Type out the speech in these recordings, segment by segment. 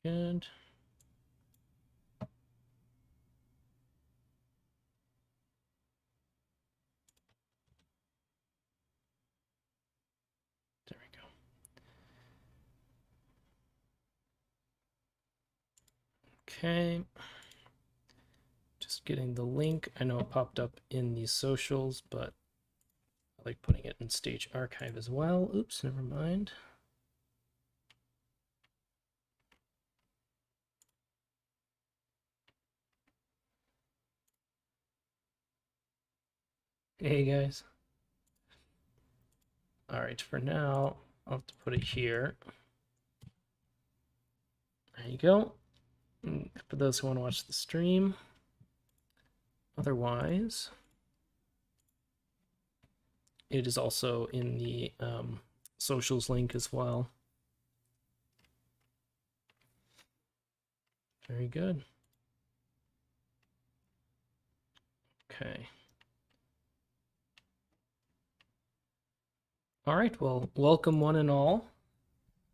Good. There we go. Okay. Just getting the link. I know it popped up in the socials, but I like putting it in Stage Archive as well. Oops, never mind. Hey guys. All right, for now, I'll have to put it here. There you go. For those who want to watch the stream. Otherwise, it is also in the socials link as well. Very good. Okay. All right, well, welcome one and all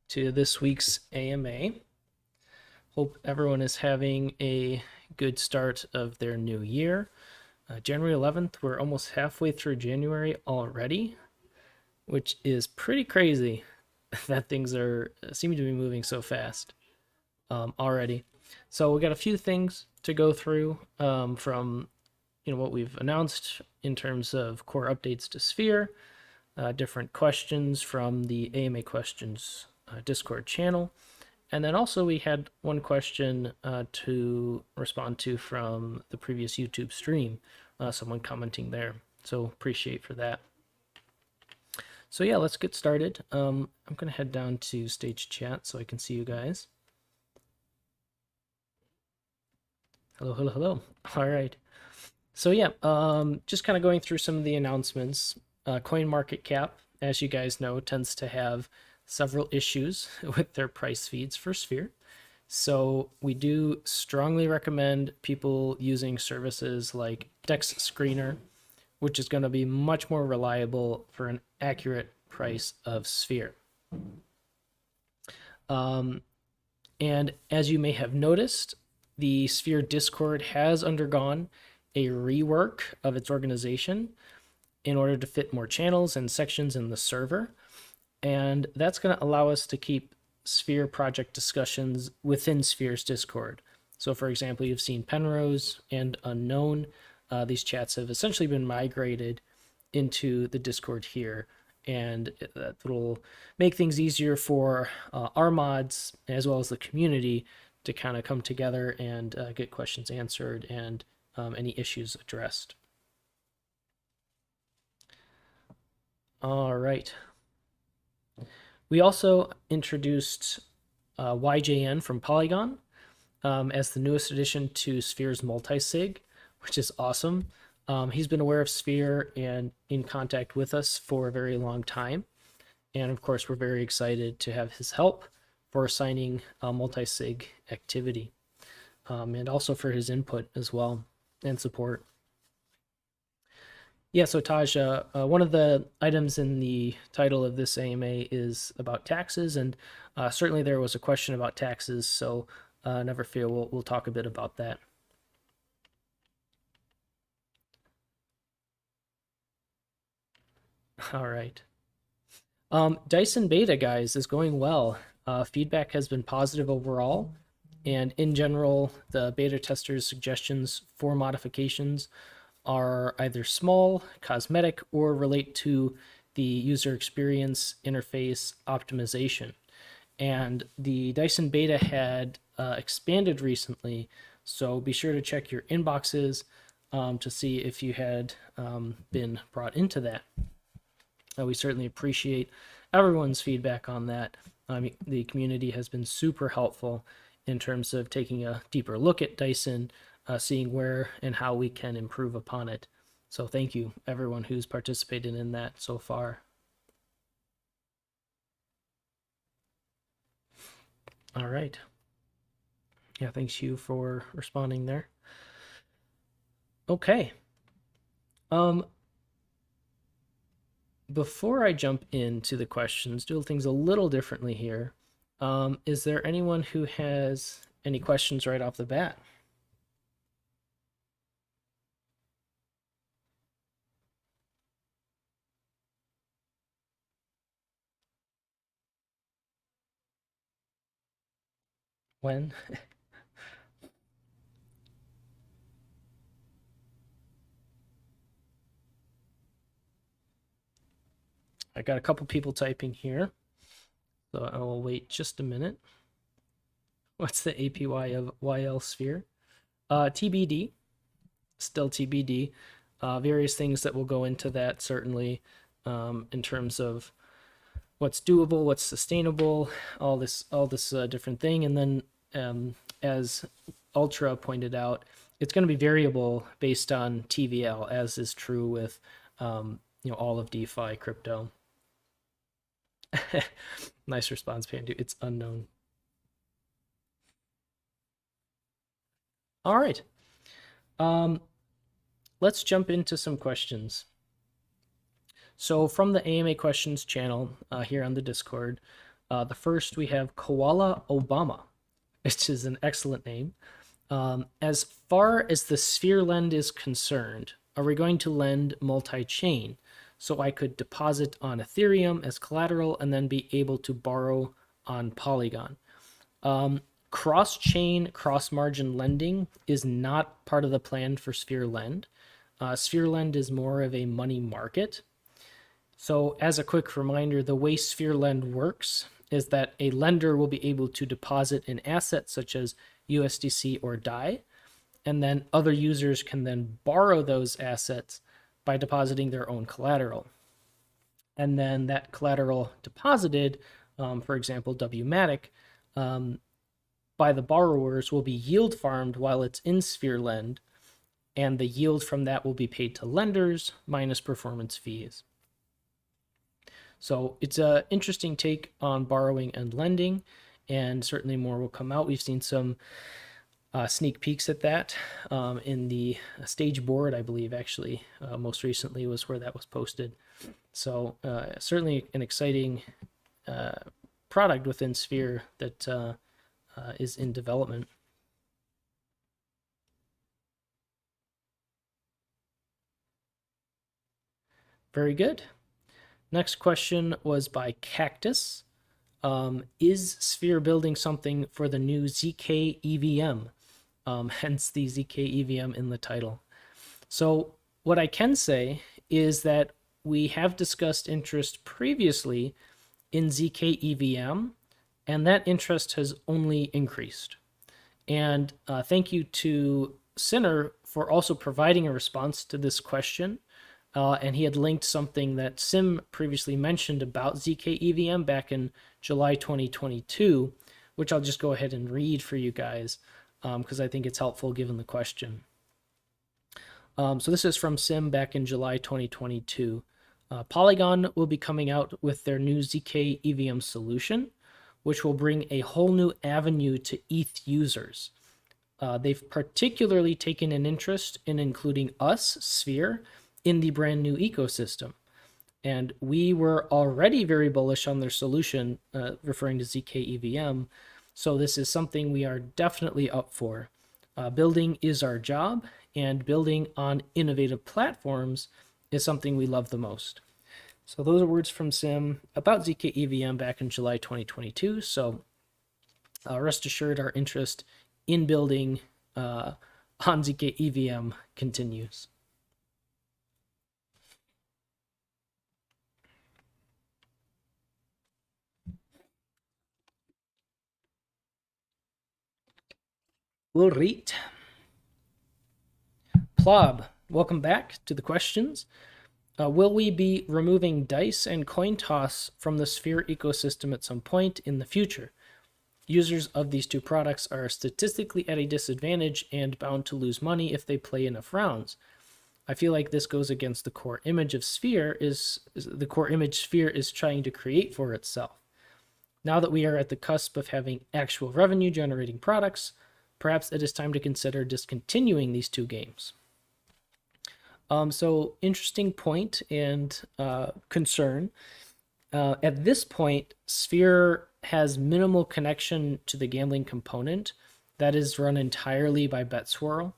to this week's AMA. Hope everyone is having a good start of their new year. January 11th, we're almost halfway through January already, which is pretty crazy that things are seem to be moving so fast already. So we got a few things to go through from what we've announced in terms of core updates to Sphere, different questions from the AMA questions Discord channel, and then also we had one question to respond to from the previous YouTube stream, someone commenting there. So appreciate for that. So yeah, let's get started. I'm gonna head down to stage chat so I can see you guys. Hello, hello, hello. All right. So yeah, just kind of going through some of the announcements. CoinMarketCap, as you guys know, tends to have several issues with their price feeds for Sphere. So we do strongly recommend people using services like Dex Screener, which is going to be much more reliable for an accurate price of Sphere. And as you may have noticed, the Sphere Discord has undergone a rework of its organization in order to fit more channels and sections in the server. And that's going to allow us to keep Sphere project discussions within Sphere's Discord. So for example, you've seen Penrose and Unknown. These chats have essentially been migrated into the Discord here, and that will make things easier for our mods as well as the community to kind of come together and get questions answered and any issues addressed. All right. We also introduced YJN from Polygon as the newest addition to Sphere's multisig, which is awesome. He's been aware of Sphere and in contact with us for a very long time. And of course, we're very excited to have his help for assigning multisig activity, and also for his input as well and support. Yeah, so Taj, one of the items in the title of this AMA is about taxes, and certainly there was a question about taxes, so never fear, we'll talk a bit about that. All right. Dyson beta, guys, is going well. Feedback has been positive overall, and in general, the beta testers' suggestions for modifications are either small, cosmetic, or relate to the user experience interface optimization. And the Dyson beta had expanded recently, so be sure to check your inboxes to see if you had been brought into that. We certainly appreciate everyone's feedback on that. The community has been super helpful in terms of taking a deeper look at Dyson, seeing where and how we can improve upon it. So thank you, everyone who's participated in that so far. All right. Yeah, thanks you for responding there. Okay. Before I jump into the questions, do things a little differently here. Is there anyone who has any questions right off the bat? When? I got a couple people typing here, so I will wait just a minute. What's the APY of YL Sphere? TBD, still TBD. Various things that will go into that, certainly, in terms of what's doable, what's sustainable, all this different thing. And then, as Ultra pointed out, it's going to be variable based on TVL, as is true with all of DeFi crypto. Nice response, Pandu. It's unknown. All right. Let's jump into some questions. So from the AMA questions channel here on the Discord, the first we have Koala Obama, which is an excellent name. As far as the Sphere lend is concerned, are we going to lend multi-chain? So I could deposit on Ethereum as collateral and then be able to borrow on Polygon. Cross-chain, cross-margin lending is not part of the plan for Sphere Lend. Sphere Lend is more of a money market. So as a quick reminder, the way Sphere Lend works is that a lender will be able to deposit an asset such as USDC or DAI, and then other users can then borrow those assets by depositing their own collateral. And then that collateral deposited, for example, WMatic, by the borrowers will be yield farmed while it's in Sphere Lend, and the yield from that will be paid to lenders minus performance fees. So it's an interesting take on borrowing and lending, and certainly more will come out. We've seen some sneak peeks at that in the stage board, I believe, actually, most recently was where that was posted. So certainly an exciting product within Sphere that is in development. Very good. Next question was by Cactus. Is Sphere building something for the new zkEVM? Hence the zkEVM in the title. So what I can say is that we have discussed interest previously in zkEVM, and that interest has only increased. And thank you to Sinner for also providing a response to this question. And he had linked something that Sim previously mentioned about zkEVM back in July 2022, which I'll just go ahead and read for you guys because I think it's helpful given the question. So this is from Sim back in July 2022. Polygon will be coming out with their new zkEVM solution, which will bring a whole new avenue to ETH users. They've particularly taken an interest in including us, Sphere, in the brand new ecosystem. And we were already very bullish on their solution, referring to zkEVM. So this is something we are definitely up for. Building is our job, and building on innovative platforms is something we love the most. So those are words from Sim about zkEVM back in July 2022. So rest assured our interest in building on zkEVM continues. All right. Plob, welcome back to the questions. Will we be removing Dice and CoinToss from the Sphere ecosystem at some point in the future? Users of these two products are statistically at a disadvantage and bound to lose money if they play enough rounds. I feel like this goes against the core image of Sphere the core image Sphere is trying to create for itself. Now that we are at the cusp of having actual revenue generating products, perhaps it is time to consider discontinuing these two games. So interesting point and concern. At this point, Sphere has minimal connection to the gambling component that is run entirely by BetSwirl.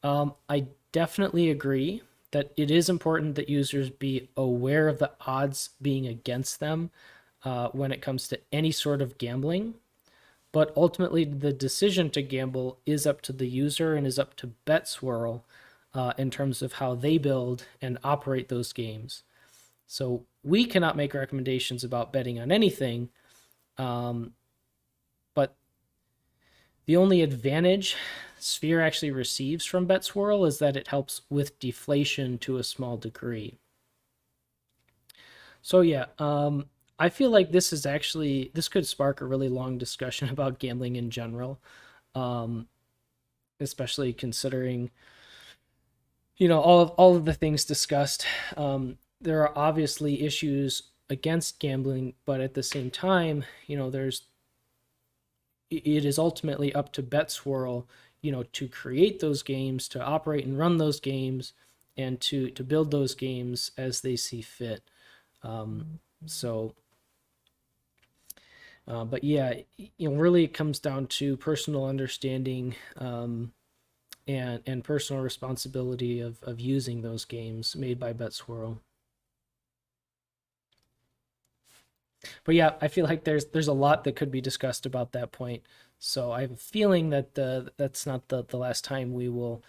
I definitely agree that it is important that users be aware of the odds being against them when it comes to any sort of gambling. But ultimately, the decision to gamble is up to the user and is up to BetSwirl in terms of how they build and operate those games. So we cannot make recommendations about betting on anything, but the only advantage Sphere actually receives from BetSwirl is that it helps with deflation to a small degree. So yeah, I feel like this could spark a really long discussion about gambling in general, um, especially considering all of the things discussed. There are obviously issues against gambling, but at the same time, it is ultimately up to BetSwirl, to create those games, to operate and run those games, and to build those games as they see fit. So, but yeah, really it comes down to personal understanding and personal responsibility of using those games made by BetSwirl. But yeah, I feel like there's a lot that could be discussed about that point. So I have a feeling that that's not the last time we will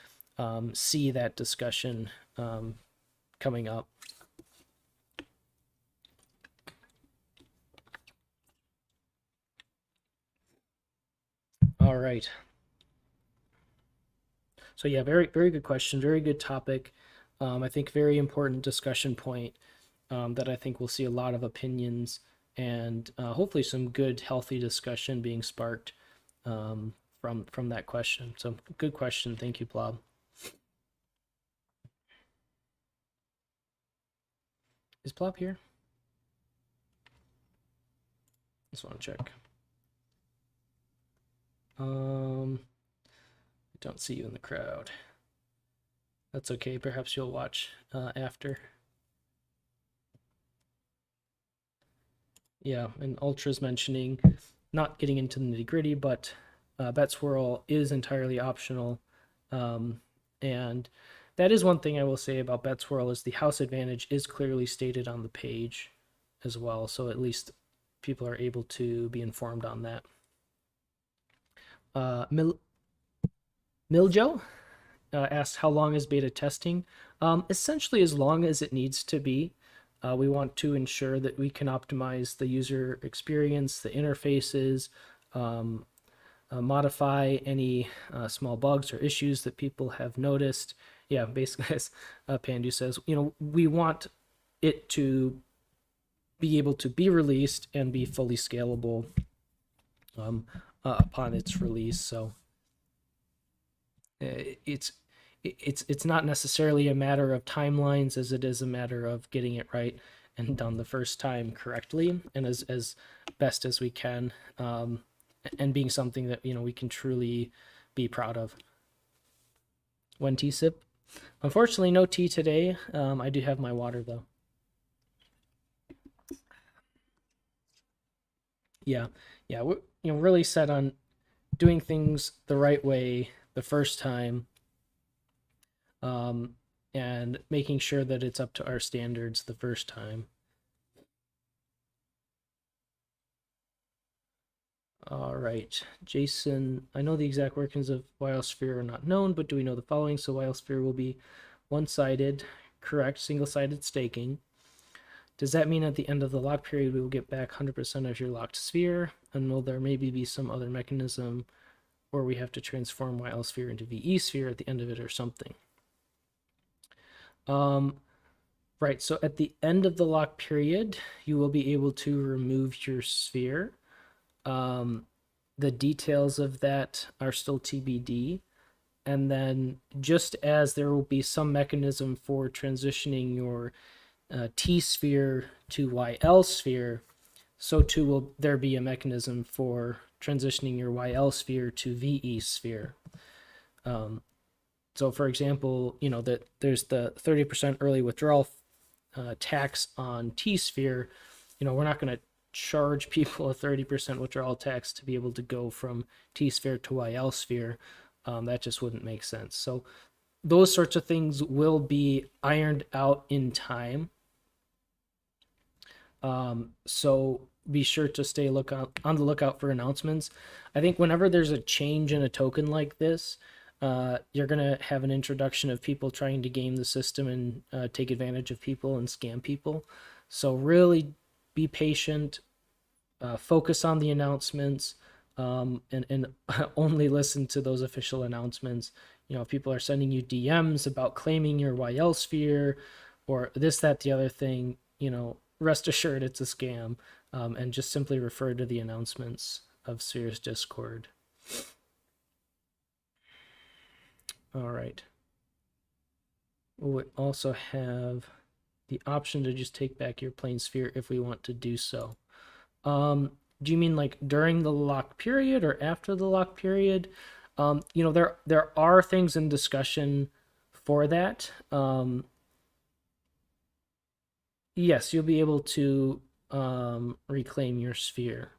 see that discussion coming up. All right. So yeah, very very good question, very good topic. I think very important discussion point that I think we'll see a lot of opinions and hopefully some good healthy discussion being sparked from that question. So good question. Thank you, Blob. Is Blob here? Just want to check. I don't see you in the crowd. That's okay. Perhaps you'll watch after. Yeah, and Ultra's mentioning, not getting into the nitty gritty, but BetSwirl is entirely optional. And that is one thing I will say about BetSwirl is the house advantage is clearly stated on the page as well. So at least people are able to be informed on that. Miljo asked how long is beta testing? Essentially as long as it needs to be. We want to ensure that we can optimize the user experience, the interfaces, modify any small bugs or issues that people have noticed. Yeah, basically, as Pandu says, we want it to be able to be released and be fully scalable upon its release. So it's not necessarily a matter of timelines as it is a matter of getting it right and done the first time correctly and as best as we can, and being something that we can truly be proud of. One tea sip. Unfortunately, no tea today. I do have my water though. Yeah, yeah, we're really set on doing things the right way the first time, um, and making sure that it's up to our standards the first time. All right, Jason, I know the exact workings of Wildsphere are not known, but do we know the following? So Wildsphere will be one-sided, correct, single-sided staking. Does that mean at the end of the lock period we will get back 100% of your locked sphere? And will there maybe be some other mechanism where we have to transform Wildsphere into VE sphere at the end of it or something? Right, so at the end of the lock period, you will be able to remove your sphere. The details of that are still TBD. And then just as there will be some mechanism for transitioning your T sphere to YL sphere, so too will there be a mechanism for transitioning your YL sphere to VE sphere. So for example, there's the 30% early withdrawal tax on T sphere. we're not going to charge people a 30% withdrawal tax to be able to go from T sphere to YL sphere. That just wouldn't make sense. So those sorts of things will be ironed out in time. So be sure to stay on the lookout for announcements. I think whenever there's a change in a token like this, you're going to have an introduction of people trying to game the system and take advantage of people and scam people. So really be patient, focus on the announcements, and only listen to those official announcements. If people are sending you DMs about claiming your YL sphere or this, that, the other thing, rest assured it's a scam, and just simply refer to the announcements of Sphere's Discord. All right. We also have the option to just take back your plane sphere if we want to do so. Do you mean like during the lock period or after the lock period? There are things in discussion for that. Yes, you'll be able to reclaim your sphere.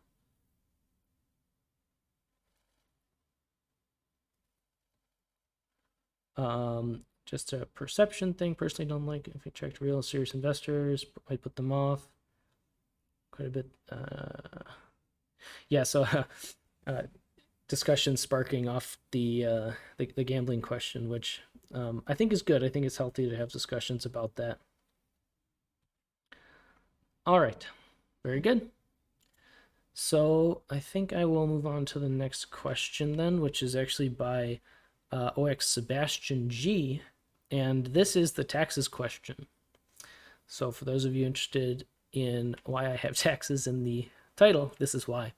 Just a perception thing. Personally, don't like if I attract real serious investors. Might put them off quite a bit. Yeah, so discussion sparking off the gambling question, which I think is good. I think it's healthy to have discussions about that. All right, very good. So I think I will move on to the next question then, which is actually by OX Sebastian G, and this is the taxes question. So for those of you interested in why I have taxes in the title, this is why.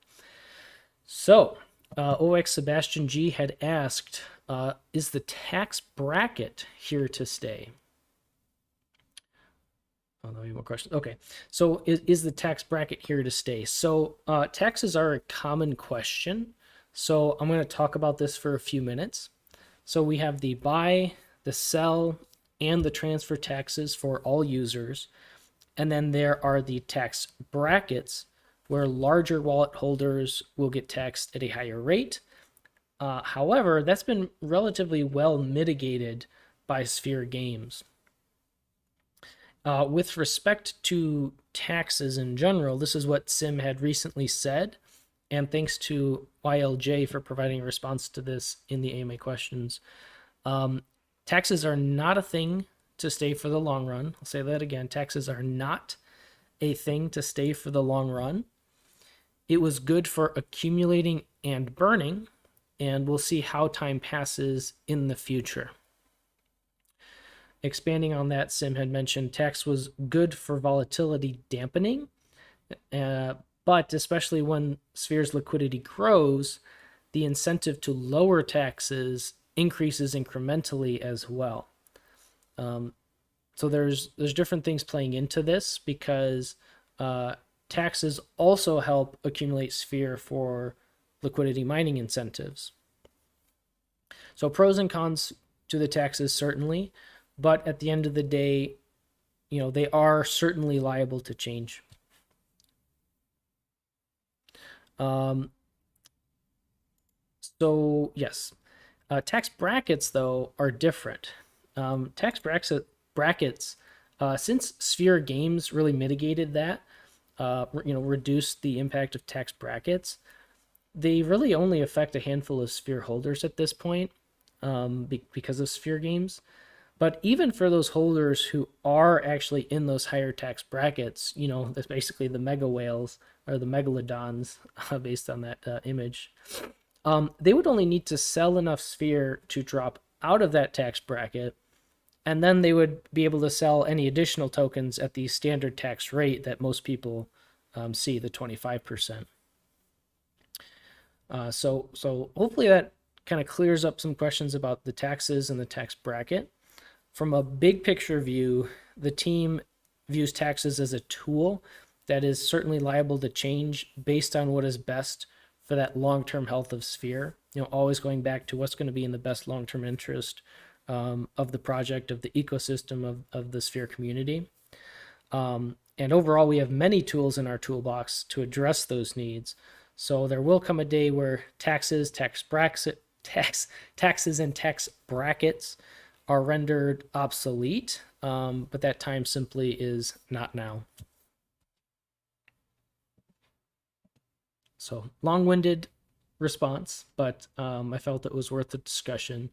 So OX Sebastian G had asked, is the tax bracket here to stay? Oh, no, more questions. Okay, so is the tax bracket here to stay? So taxes are a common question. So I'm going to talk about this for a few minutes. So we have the buy, the sell, and the transfer taxes for all users. And then there are the tax brackets where larger wallet holders will get taxed at a higher rate. However, that's been relatively well mitigated by Sphere Games. With respect to taxes in general, this is what Sim had recently said, and thanks to YLJ for providing a response to this in the AMA questions. Taxes are not a thing to stay for the long run. I'll say that again. Taxes are not a thing to stay for the long run. It was good for accumulating and burning, and we'll see how time passes in the future. Expanding on that, Sim had mentioned tax was good for volatility dampening, but especially when Sphere's liquidity grows, the incentive to lower taxes increases incrementally as well. So there's different things playing into this because taxes also help accumulate Sphere for liquidity mining incentives. So pros and cons to the taxes certainly, but at the end of the day, they are certainly liable to change. So yes, tax brackets though are different. Tax brackets, since Sphere Games really mitigated that, reduced the impact of tax brackets, they really only affect a handful of Sphere holders at this point, because of Sphere Games. But even for those holders who are actually in those higher tax brackets, that's basically the mega whales or the megalodons, based on that image, they would only need to sell enough Sphere to drop out of that tax bracket, and then they would be able to sell any additional tokens at the standard tax rate that most people see, the 25%. So hopefully that kind of clears up some questions about the taxes and the tax bracket. From a big picture view, the team views taxes as a tool that is certainly liable to change based on what is best for that long-term health of Sphere. Always going back to what's going to be in the best long-term interest of the project, of the ecosystem of the Sphere community. And overall, we have many tools in our toolbox to address those needs. So there will come a day where taxes, taxes, and tax brackets are rendered obsolete, but that time simply is not now. So long-winded response, but I felt it was worth the discussion.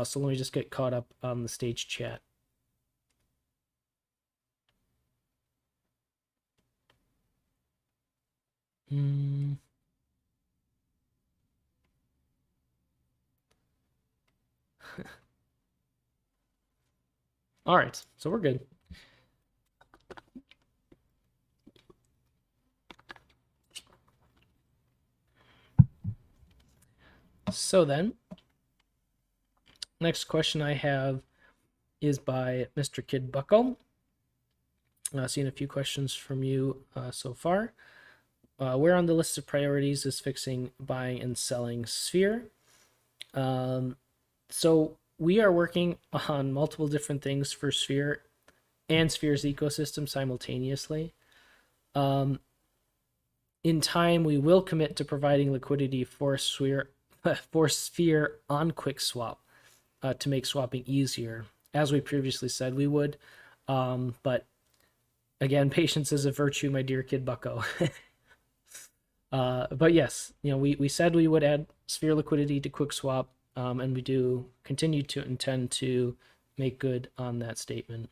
So let me just get caught up on the stage chat. All right, so we're good. So then, next question I have is by Mr. Kid Buckle. Seen a few questions from you so far. Where on the list of priorities is fixing, buying, and selling Sphere? So we are working on multiple different things for Sphere and Sphere's ecosystem simultaneously. In time, we will commit to providing liquidity for Sphere on QuickSwap to make swapping easier, as we previously said we would. But again, patience is a virtue, my dear Kid Bucko. But yes, we said we would add Sphere liquidity to QuickSwap, and we do continue to intend to make good on that statement.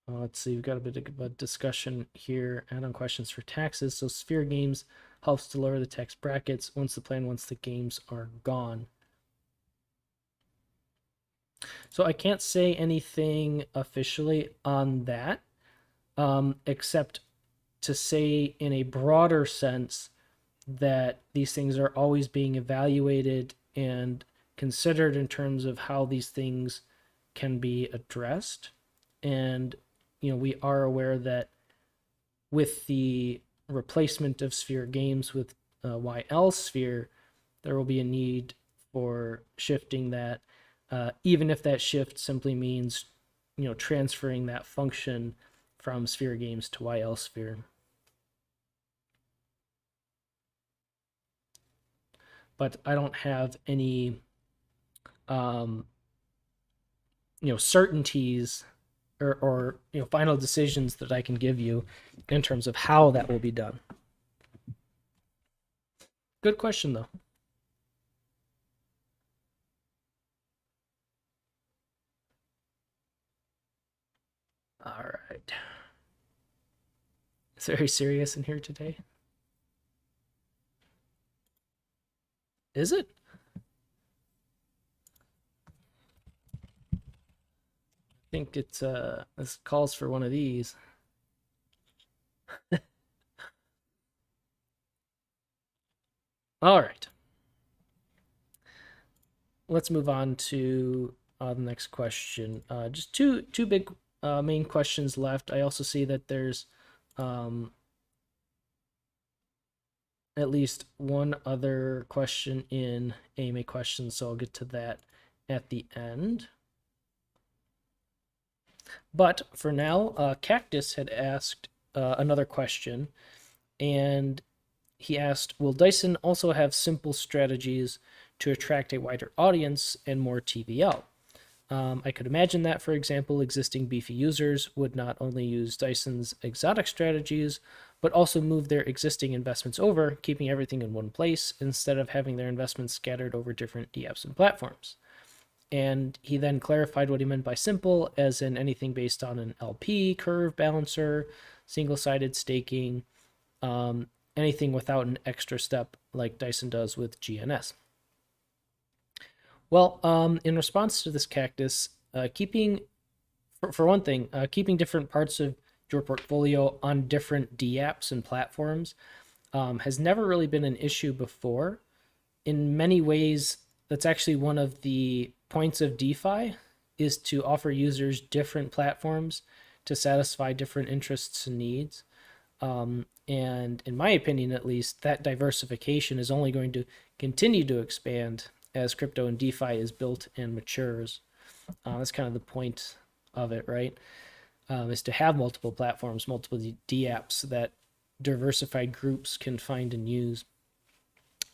Let's see, we've got a bit of a discussion here, add-on questions for taxes. So Sphere Games helps to lower the tax brackets once the games are gone. So I can't say anything officially on that, except to say in a broader sense that these things are always being evaluated and considered in terms of how these things can be addressed. And we are aware that with the replacement of Sphere Games with YL Sphere, there will be a need for shifting that, even if that shift simply means transferring that function from Sphere Games to YL Sphere. But I don't have any certainties or final decisions that I can give you in terms of how that will be done. Good question, though. All right. It's very serious in here today. Is it? I think it's this calls for one of these. All right. Let's move on to the next question. Just two big main questions left. I also see that there's at least one other question in AMA questions, so I'll get to that at the end. But for now, Cactus had asked another question, and he asked, will Dyson also have simple strategies to attract a wider audience and more TVL? I could imagine that, for example, existing beefy users would not only use Dyson's exotic strategies, but also move their existing investments over, keeping everything in one place instead of having their investments scattered over different DApps and platforms. And he then clarified what he meant by simple, as in anything based on an LP, curve, balancer, single-sided staking, anything without an extra step like Dyson does with GNS. Well, in response to this, Cactus, keeping different parts of your portfolio on different DApps and platforms has never really been an issue before. In many ways, that's actually one of the points of DeFi, is to offer users different platforms to satisfy different interests and needs. And in my opinion, at least, that diversification is only going to continue to expand as crypto and DeFi is built and matures. That's kind of the point of it, right? Is to have multiple platforms, multiple dApps that diversified groups can find and use.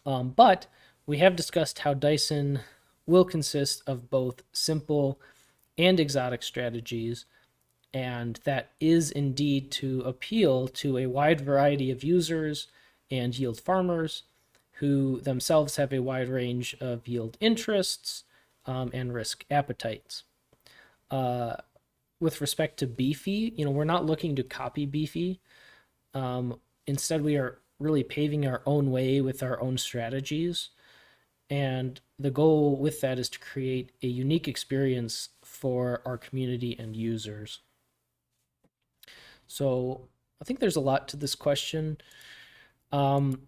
But we have discussed how Dyson will consist of both simple and exotic strategies, and that is indeed to appeal to a wide variety of users and yield farmers who themselves have a wide range of yield interests and risk appetites. With respect to Beefy, we're not looking to copy Beefy. Instead, we are really paving our own way with our own strategies. And the goal with that is to create a unique experience for our community and users. So I think there's a lot to this question. And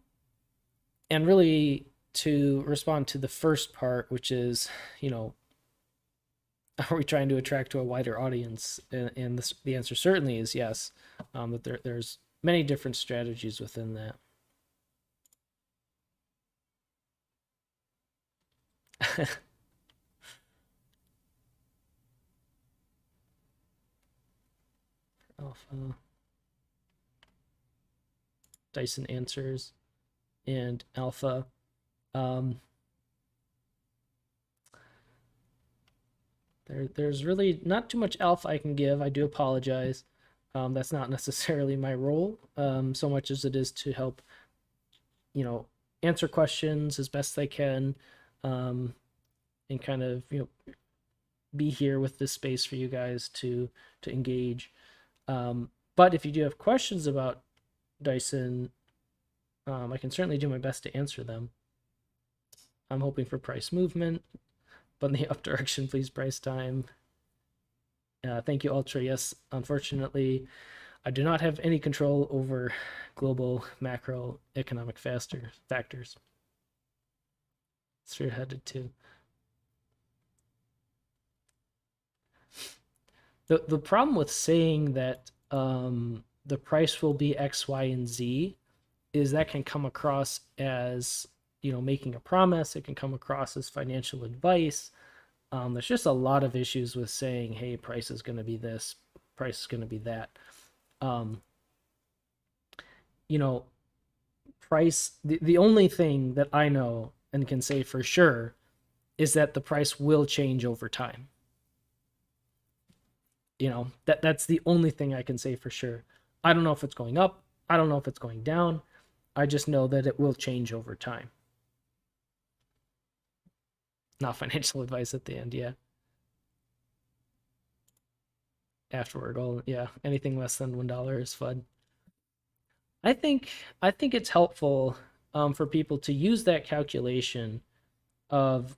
really, to respond to the first part, which is, are we trying to attract to a wider audience? And the answer certainly is yes. But there's many different strategies within that. Alpha, Dyson answers, and alpha. There's really not too much alpha I can give. I do apologize. That's not necessarily my role, so much as it is to help, answer questions as best I can, and kind of, be here with this space for you guys to engage. But if you do have questions about Dyson, I can certainly do my best to answer them. I'm hoping for price movement, but in the up direction, please price time. Thank you, Ultra. Yes, unfortunately, I do not have any control over global macroeconomic factors. Spearheaded too. The problem with saying that the price will be X, Y, and Z is that can come across as making a promise. It can come across as financial advice. There's just a lot of issues with saying, hey, price is going to be this, price is going to be that. Price, the only thing that I know and can say for sure is that the price will change over time. That's the only thing I can say for sure. I don't know if it's going up. I don't know if it's going down. I just know that it will change over time. Not financial advice at the end, yeah. Afterward, anything less than $1 is FUD. I think it's helpful for people to use that calculation of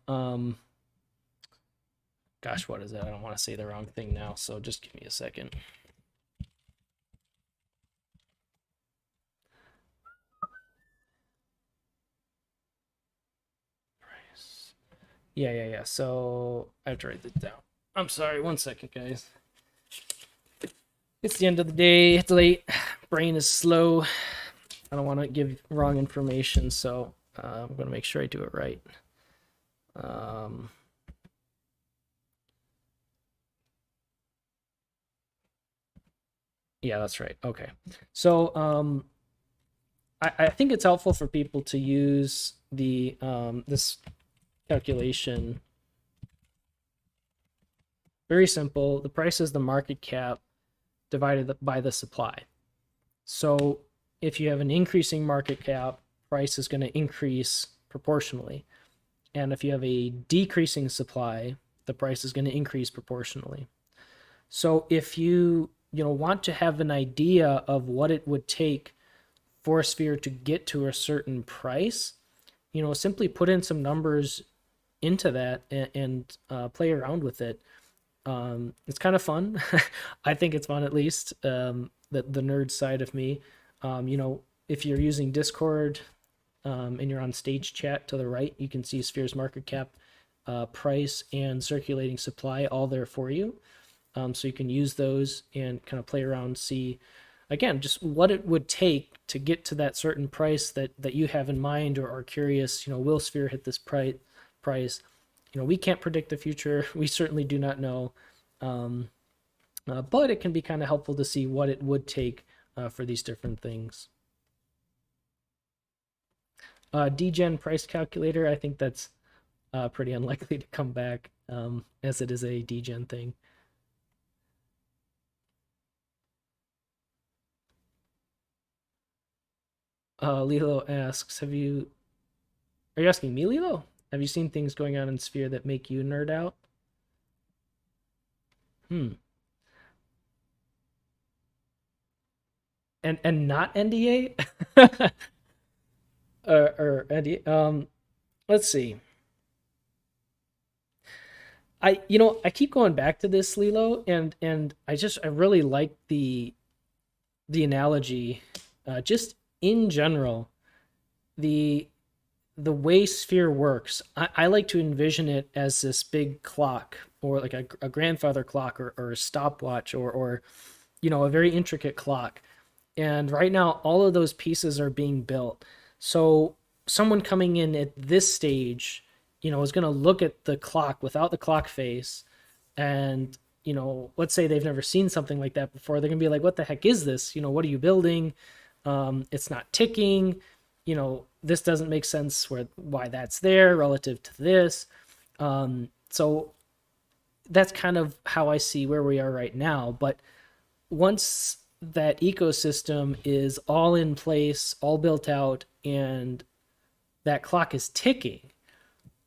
gosh, what is it? I don't want to say the wrong thing now, so just give me a second. Price. Yeah. So I have to write this down. I'm sorry, 1 second, guys. It's the end of the day. It's late. Brain is slow. I don't want to give wrong information, so I'm going to make sure I do it right. Yeah, that's right. Okay. So I think it's helpful for people to use the this calculation. Very simple. The price is the market cap divided by the supply. So if you have an increasing market cap, price is going to increase proportionally. And if you have a decreasing supply, the price is going to increase proportionally. So if you want to have an idea of what it would take for a sphere to get to a certain price, simply put in some numbers into that and play around with it. It's kind of fun. I think it's fun, at least, the nerd side of me. If you're using Discord and you're on stage chat to the right, you can see Sphere's market cap, price, and circulating supply all there for you. So you can use those and kind of play around, see, again, just what it would take to get to that certain price that you have in mind or are curious, will Sphere hit this price? We can't predict the future. We certainly do not know. but it can be kind of helpful to see what it would take for these different things. Degen price calculator, I think that's pretty unlikely to come back, as it is a degen thing. Lilo asks, are you asking me, Lilo? Have you seen things going on in Sphere that make you nerd out? Hmm. And not NDA? Or NDA? Let's see. I keep going back to this, Lilo, and I really like the analogy. Just in general, the the way Sphere works, I like to envision it as this big clock, or like a grandfather clock, or a stopwatch, or a very intricate clock. And right now, all of those pieces are being built. So someone coming in at this stage, is going to look at the clock without the clock face, and let's say they've never seen something like that before. They're going to be like, "What the heck is this? What are you building? It's not ticking. This doesn't make sense why that's there relative to this." So that's kind of how I see where we are right now. But once that ecosystem is all in place, all built out, and that clock is ticking,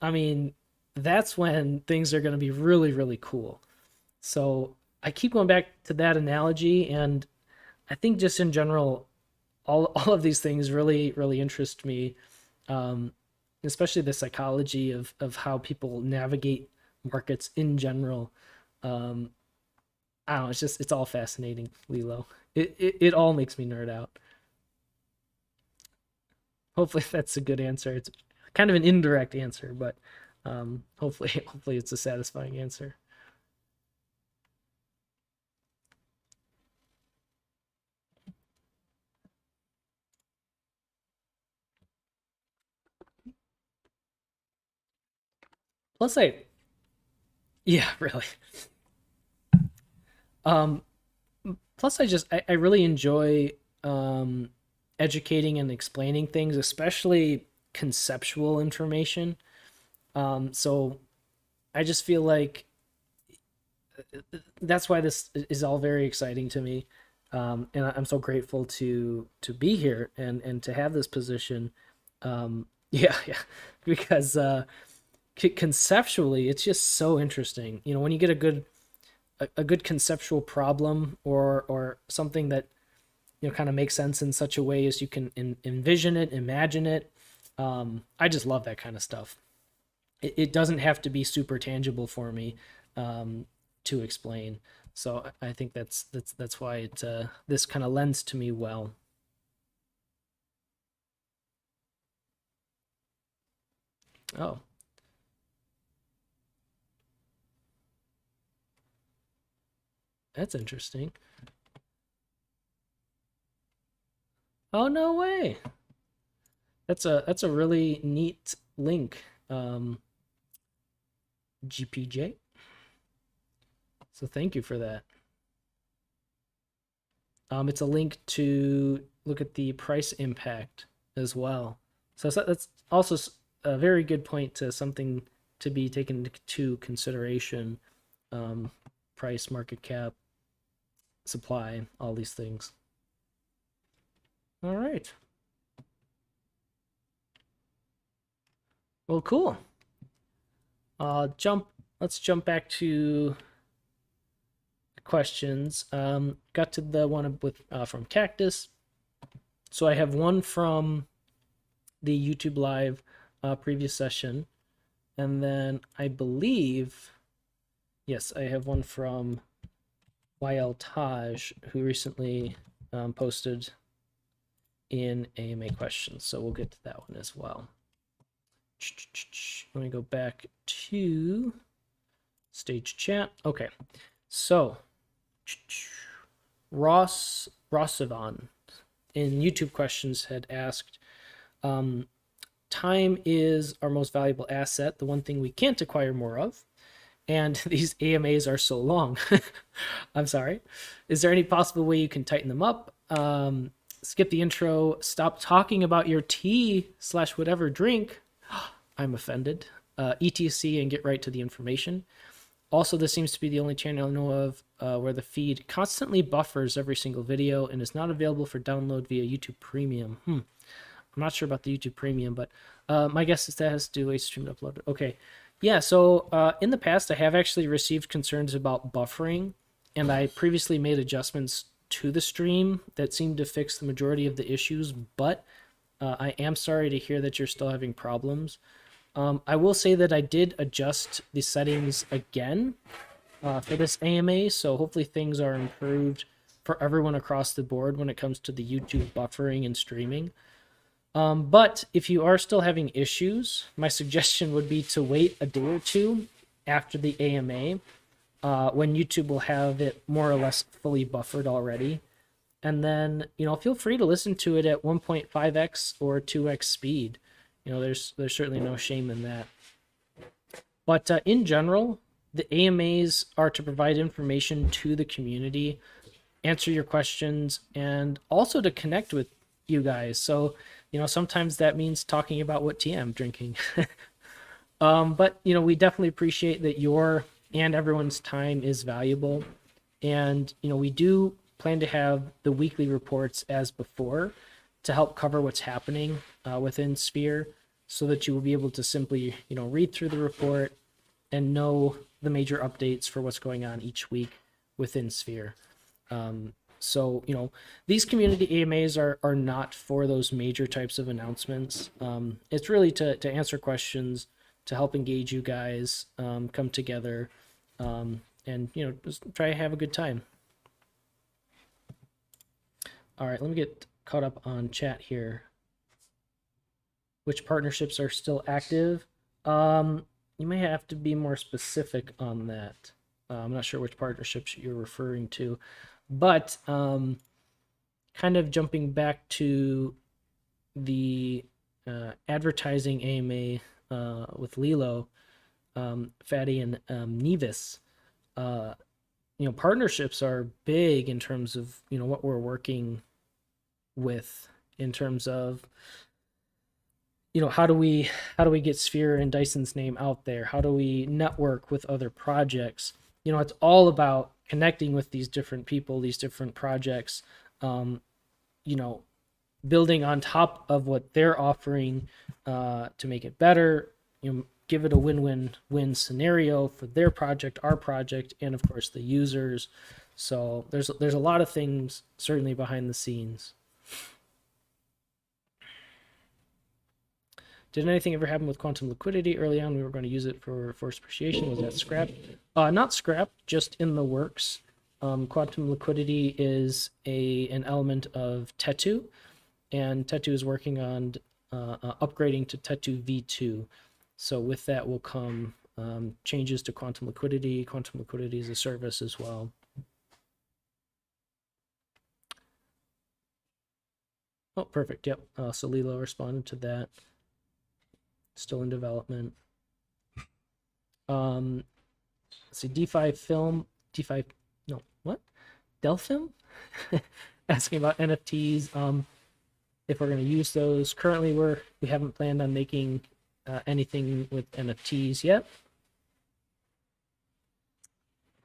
I mean, that's when things are going to be really, really cool. So I keep going back to that analogy, and I think just in general, all of these things really, really interest me, um, especially the psychology of how people navigate markets in general. Um, I don't know. It's all fascinating, Lilo. It all makes me nerd out. Hopefully that's a good answer. It's kind of an indirect answer, but hopefully hopefully it's a satisfying answer. Plus, yeah, really. Um, Plus, I really enjoy um, educating and explaining things, especially conceptual information. So I just feel like that's why this is all very exciting to me, and I'm so grateful to be here and to have this position. Yeah, yeah, because conceptually, it's just so interesting. When you get a good conceptual problem, or something that kind of makes sense in such a way as you can envision it, imagine it. I just love that kind of stuff. It doesn't have to be super tangible for me, um, to explain. So I think that's why this kind of lends to me well. Oh, that's interesting. Oh, no way. That's a really neat link. GPJ. So thank you for that. It's a link to look at the price impact as well. So that's also a very good point to something to be taken into consideration. Um, Price, market cap, supply, all these things. All right. Well, cool. Jump. Let's jump back to questions. Got to the one with from Cactus. So I have one from the YouTube live previous session, and then I believe, yes, I have one from YL Taj, who recently posted in AMA questions. So we'll get to that one as well. Let me go back to stage chat. Okay, so Rossivan in YouTube questions had asked, time is our most valuable asset, the one thing we can't acquire more of. and these AMAs are so long. I'm sorry. Is there any possible way you can tighten them up? Skip the intro. Stop talking about your tea slash whatever drink. I'm offended. ETC and get right to the information. Also, this seems to be the only channel I know of where the feed constantly buffers every single video and is not available for download via YouTube Premium. I'm not sure about the YouTube Premium, but my guess is that has to do with stream upload. Okay. Yeah, so in the past, I have actually received concerns about buffering, and I previously made adjustments to the stream that seemed to fix the majority of the issues, but I am sorry to hear that you're still having problems. I will say that I did adjust the settings again for this AMA, so hopefully things are improved for everyone across the board when it comes to the YouTube buffering and streaming. But if you are still having issues, my suggestion would be to wait a day or two after the AMA when YouTube will have it more or less fully buffered already. And then, feel free to listen to it at 1.5x or 2x speed. There's certainly no shame in that. But in general, the AMAs are to provide information to the community, answer your questions, and also to connect with you guys. So, sometimes that means talking about what tea I'm drinking. But, we definitely appreciate that your and everyone's time is valuable. And, we do plan to have the weekly reports as before to help cover what's happening within Sphere so that you will be able to simply, read through the report and know the major updates for what's going on each week within Sphere. So, these community AMAs are not for those major types of announcements. It's really to answer questions, to help engage you guys, come together, and, just try to have a good time. All right, let me get caught up on chat here. Which partnerships are still active? You may have to be more specific on that. I'm not sure which partnerships you're referring to. But kind of jumping back to the advertising AMA with Lilo, Fatty, and Nevis, partnerships are big in terms of what we're working with in terms of how do we get Sphere and Dyson's name out there? How do we network with other projects? It's all about connecting with these different people, these different projects, building on top of what they're offering to make it better, give it a win-win-win scenario for their project, our project, and of course the users. So there's a lot of things certainly behind the scenes. Did anything ever happen with quantum liquidity? Early on, we were going to use it for force appreciation. Was that scrapped? Not scrapped, just in the works. Quantum liquidity is an element of Tetu, and Tetu is working on upgrading to Tetu v2. So with that will come changes to quantum liquidity. Quantum liquidity is a service as well. Oh, perfect. Yep. So Lilo responded to that. Still in development. Let's see, Delphim? Asking about NFTs, if we're going to use those. Currently, we haven't planned on making anything with NFTs yet.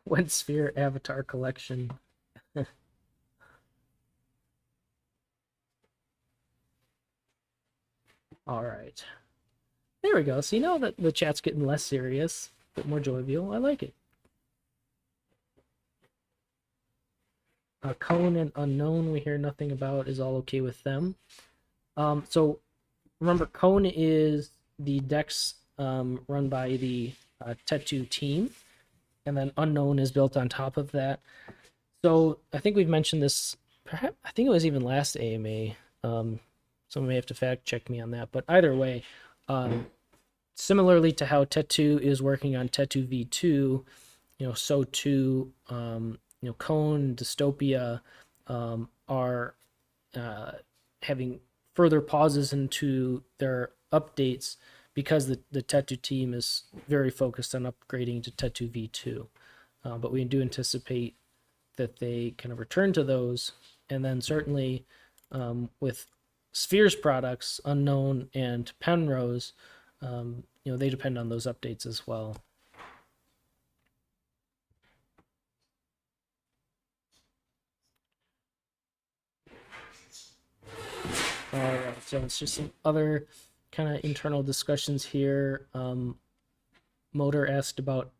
When Sphere Avatar Collection. All right. There we go. So you know that the chat's getting less serious, a bit more jovial. I like it. Cone and Unknown, we hear nothing about, is all okay with them. So remember, Cone is the DEX run by the Tetu team, and then Unknown is built on top of that. So I think we've mentioned this, perhaps, I think it was even last AMA. Someone may have to fact check me on that, but either way, similarly to how Tetu is working on Tetu v2, so too, Cone, Dystopia are having further pauses into their updates because the Tetu team is very focused on upgrading to Tetu V2. But we do anticipate that they kind of return to those. And then certainly with Sphere's products, Unknown and Penrose, they depend on those updates as well. All right, so it's just some other kind of internal discussions here. Motor asked about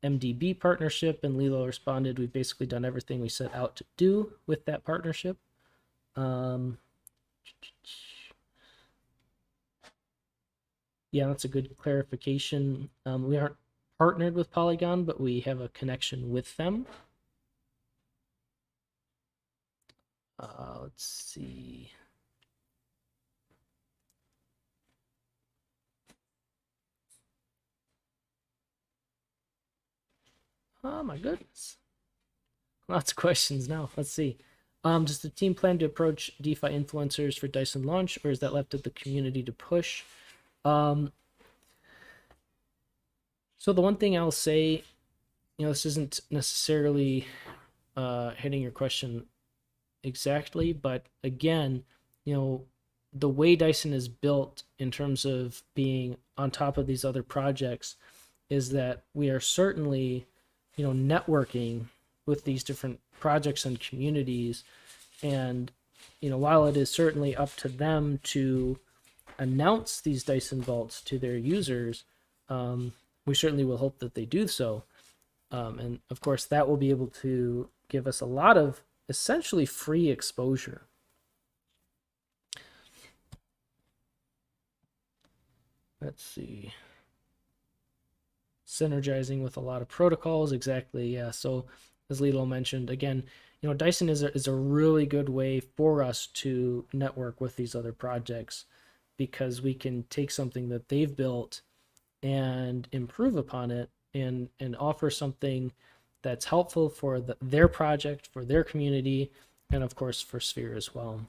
MDB partnership, and Lilo responded, "We've basically done everything we set out to do with that partnership." Yeah, that's a good clarification. We aren't partnered with Polygon, but we have a connection with them. Let's see. Oh my goodness. Lots of questions now. Let's see. Does the team plan to approach DeFi influencers for Dyson launch, or is that left to the community to push? So the one thing I'll say, this isn't necessarily hitting your question exactly, but again, the way Dyson is built in terms of being on top of these other projects is that we are certainly, networking with these different projects and communities. And, while it is certainly up to them to announce these Dyson vaults to their users, we certainly will hope that they do so. And of course, that will be able to give us a lot of essentially free exposure. Let's see. Synergizing with a lot of protocols, exactly. Yeah. So as Lilo mentioned, again, Dyson is a really good way for us to network with these other projects, because we can take something that they've built and improve upon it and offer something that's helpful for their project, for their community, and of course for Sphere as well.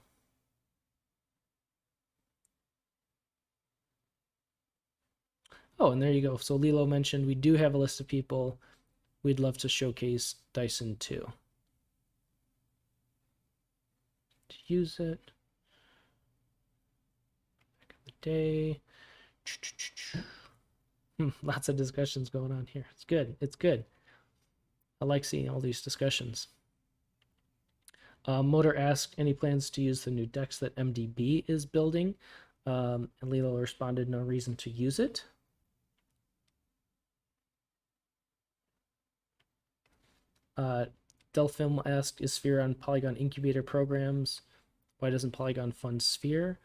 Oh, and there you go. So Lilo mentioned we do have a list of people we'd love to showcase Dyson to use it. Back in the day. Lots of discussions going on here. It's good. It's good. I like seeing all these discussions. Motor asked any plans to use the new DEX that MDB is building, and Lilo responded, no reason to use it. Delphim asked, is Sphere on Polygon incubator programs? Why doesn't Polygon fund Sphere?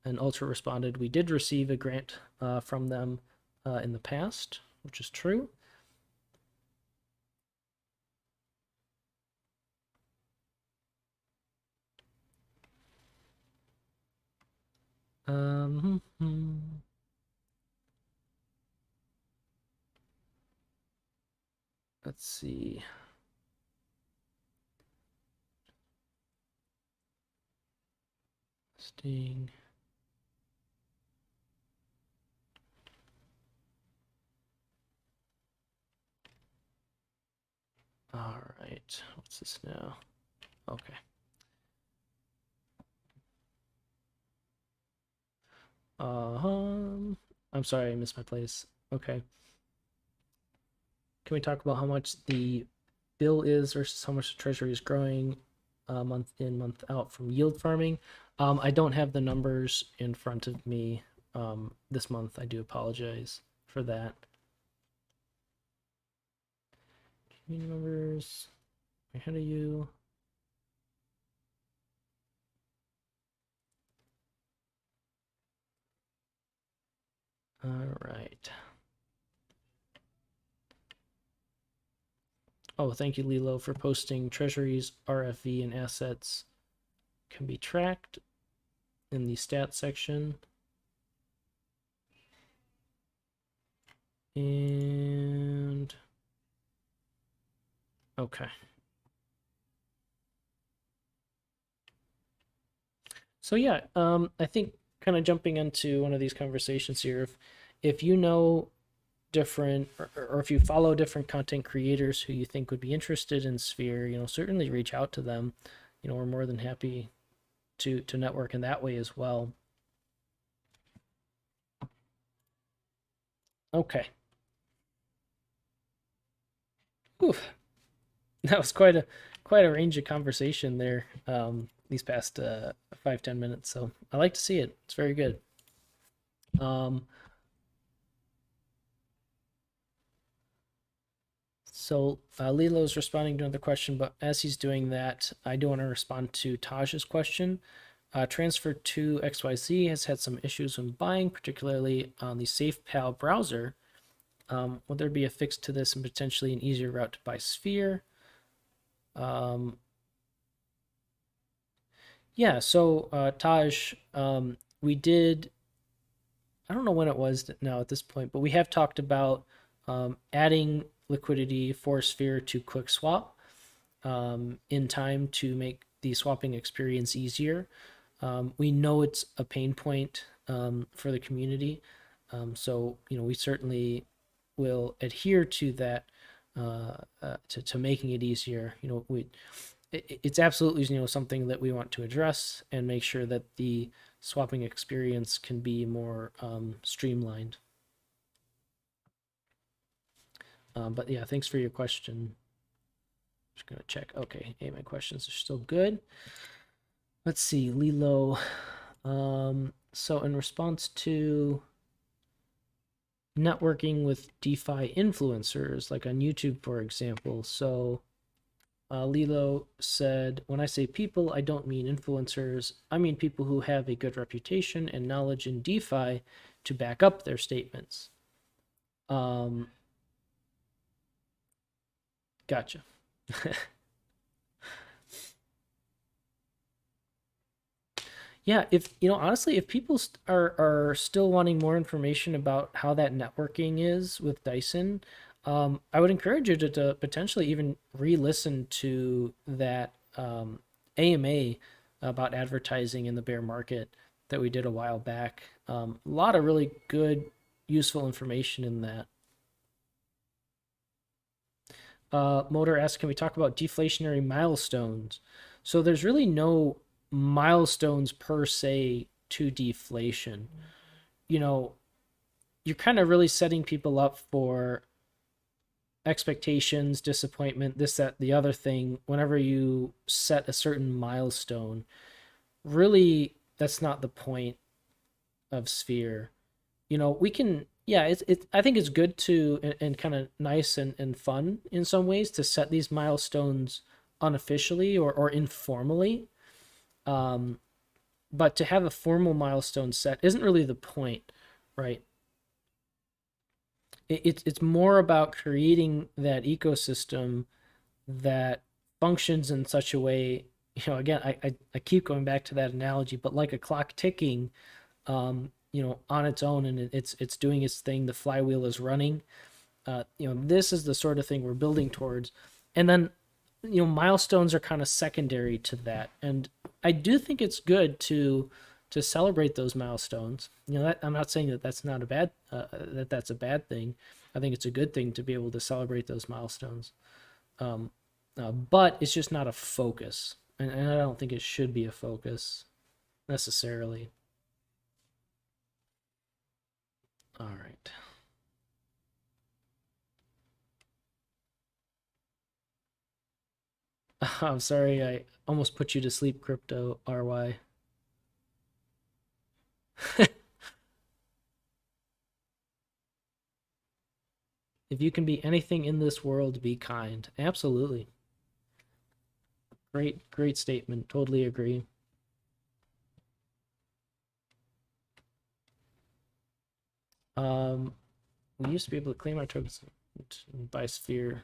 And Ultra responded, we did receive a grant from them in the past, which is true. Let's see. Sting. All right. What's this now? Okay. I'm sorry, I missed my place. Okay. Can we talk about how much the bill is versus how much the treasury is growing month in, month out from yield farming? I don't have the numbers in front of me this month. I do apologize for that. Community members, ahead of you. All right. Oh, thank you, Lilo, for posting treasuries, RFV, and assets can be tracked in the stats section. And okay. So yeah, I think kind of jumping into one of these conversations here, if you know different or if you follow different content creators who you think would be interested in Sphere, certainly reach out to them. We're more than happy to network in that way as well. Okay. Oof. That was quite a range of conversation there, these past 5-10 minutes. So I like to see it. It's very good. So Lilo's responding to another question, but as he's doing that, I do want to respond to Taj's question. Transfer to XYZ has had some issues when buying, particularly on the SafePal browser. Would there be a fix to this and potentially an easier route to buy Sphere? Yeah, so Taj, we did, I don't know when it was now at this point, but we have talked about adding liquidity for Sphere to QuickSwap in time to make the swapping experience easier. We know it's a pain point for the community, so we certainly will adhere to that to making it easier. It's absolutely something that we want to address and make sure that the swapping experience can be more streamlined. But yeah, thanks for your question. Just gonna check. Okay, hey, my questions are still good. Let's see, Lilo. So in response to networking with DeFi influencers, like on YouTube, for example. So Lilo said, when I say people, I don't mean influencers. I mean people who have a good reputation and knowledge in DeFi to back up their statements. Gotcha. Yeah, if honestly, if people are still wanting more information about how that networking is with Dyson, I would encourage you to potentially even re-listen to that AMA about advertising in the bear market that we did a while back. A lot of really good, useful information in that. Motor asks, can we talk about deflationary milestones? So there's really no milestones per se to deflation. You're kind of really setting people up for expectations, disappointment, this, that, the other thing. Whenever you set a certain milestone, really, that's not the point of Sphere. We can, yeah, I think it's good to and kind of nice and fun in some ways to set these milestones unofficially or informally. But to have a formal milestone set isn't really the point, right? It's more about creating that ecosystem that functions in such a way. Again, I keep going back to that analogy, but like a clock ticking, on its own, and it's doing its thing. The flywheel is running. This is the sort of thing we're building towards, and then milestones are kind of secondary to that. And I do think it's good to celebrate those milestones. I'm not saying that that's not a bad that's a bad thing. I think it's a good thing to be able to celebrate those milestones. But it's just not a focus, and I don't think it should be a focus necessarily. All right. I'm sorry, I almost put you to sleep, Crypto RY. If you can be anything in this world, be kind. Absolutely. Great statement. Totally agree. We used to be able to claim our tokens by Sphere.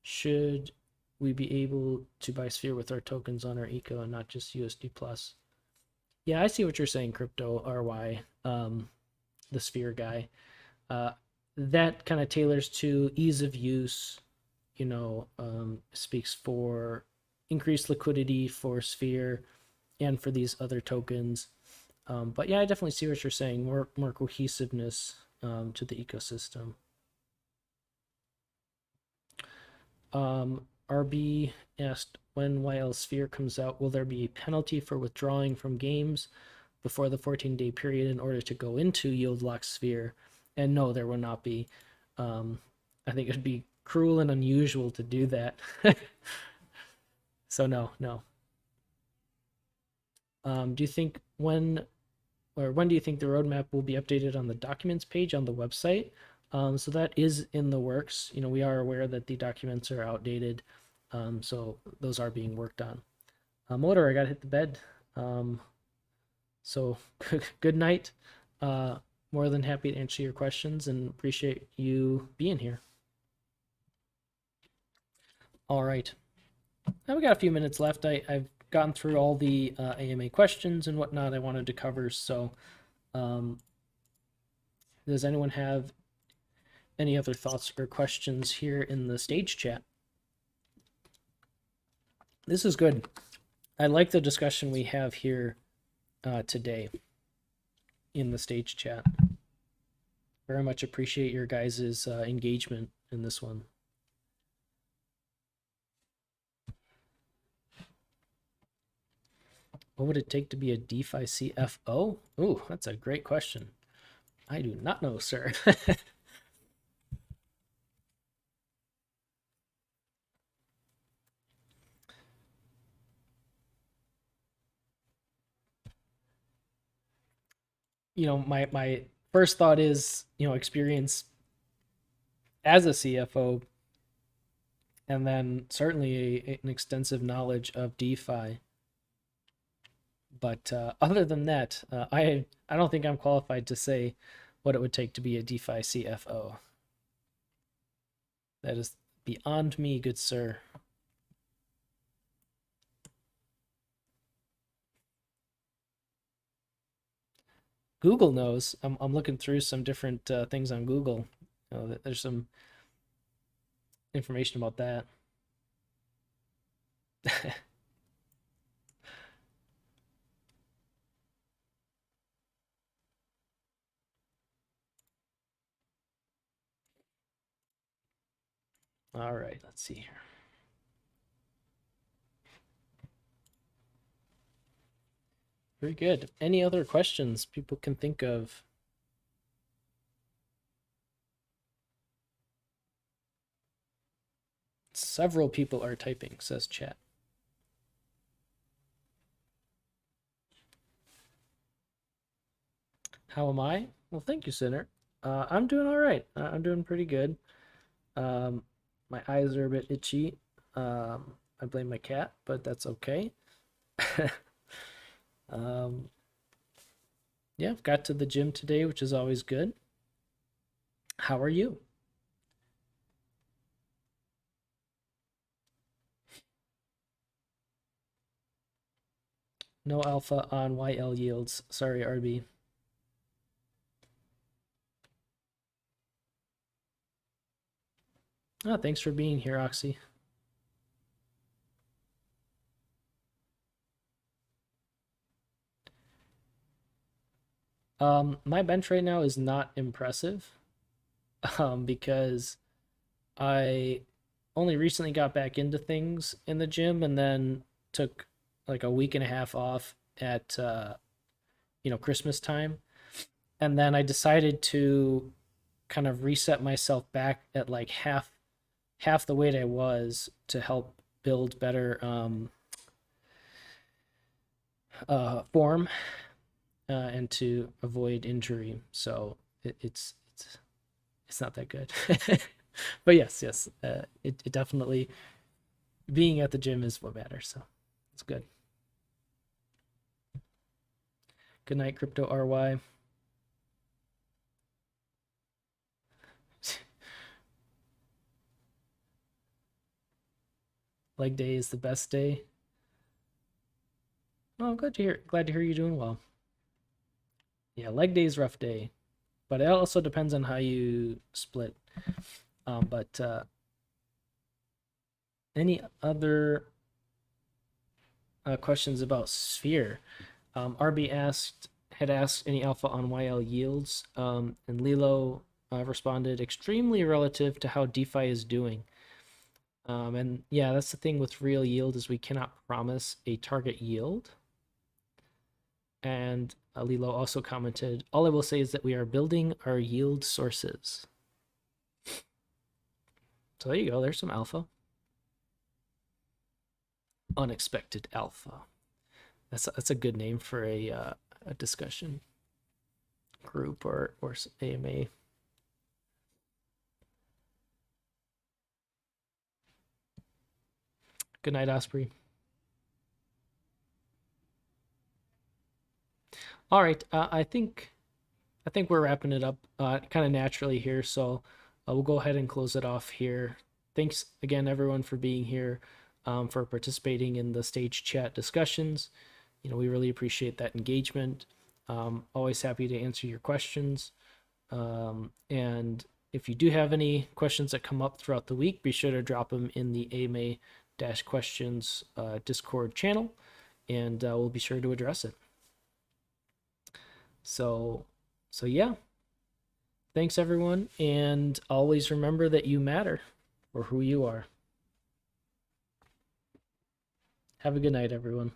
Should we be able to buy Sphere with our tokens on our eco and not just USD plus? Yeah, I see what you're saying, Crypto RY, the Sphere guy. That kind of tailors to ease of use, speaks for increased liquidity for Sphere and for these other tokens. But yeah, I definitely see what you're saying. More cohesiveness to the ecosystem. RB asked, when YL Sphere comes out, will there be a penalty for withdrawing from games before the 14-day period in order to go into Yield Lock Sphere? And no, there will not be. I think it would be cruel and unusual to do that. So no. Do you think when do you think the roadmap will be updated on the documents page on the website? So that is in the works. We are aware that the documents are outdated, so those are being worked on. Motor, I gotta hit the bed. So good night. More than happy to answer your questions and appreciate you being here. All right. Now we got a few minutes left. I've gone through all the AMA questions and whatnot I wanted to cover. So does anyone have any other thoughts or questions here in the stage chat? This is good. I like the discussion we have here today in the stage chat. Very much appreciate your guys' engagement in this one. What would it take to be a DeFi CFO? Ooh, that's a great question. I do not know, sir. My first thought is, experience as a CFO, and then certainly an extensive knowledge of DeFi. But other than that, I don't think I'm qualified to say what it would take to be a DeFi CFO. That is beyond me, good sir. Google knows. I'm looking through some different things on Google. There's some information about that. All right, let's see here. Very good. Any other questions people can think of? Several people are typing, says chat. How am I? Well, thank you, Sinner. I'm doing all right. I'm doing pretty good. My eyes are a bit itchy. I blame my cat, but that's okay. Yeah, I've got to the gym today, which is always good. How are you? No alpha on YL yields. Sorry, RB. Oh, thanks for being here, Oxy. My bench right now is not impressive, because I only recently got back into things in the gym and then took like a week and a half off at Christmas time. And then I decided to kind of reset myself back at like half the weight I was to help build better form and to avoid injury. So it's not that good. But yes, it definitely, being at the gym is what matters. So it's good. Good night, Crypto RY. Leg day is the best day. Oh, glad to hear you're doing well. Yeah, leg day is rough day, but it also depends on how you split. But any other questions about Sphere? RB asked, had asked any alpha on YL yields, and Lilo responded extremely relative to how DeFi is doing. And yeah, that's the thing with real yield is we cannot promise a target yield. And Lilo also commented, all I will say is that we are building our yield sources. So there you go. There's some alpha. Unexpected alpha. That's a good name for a discussion group or AMA. Good night, Osprey. All right, I think we're wrapping it up kind of naturally here, so we'll go ahead and close it off here. Thanks again, everyone, for being here, for participating in the stage chat discussions. You know, we really appreciate that engagement. Always happy to answer your questions. And if you do have any questions that come up throughout the week, be sure to drop them in the AMA-questions Discord channel, and we'll be sure to address it. So yeah. Thanks, everyone, and always remember that you matter for who you are. Have a good night, everyone.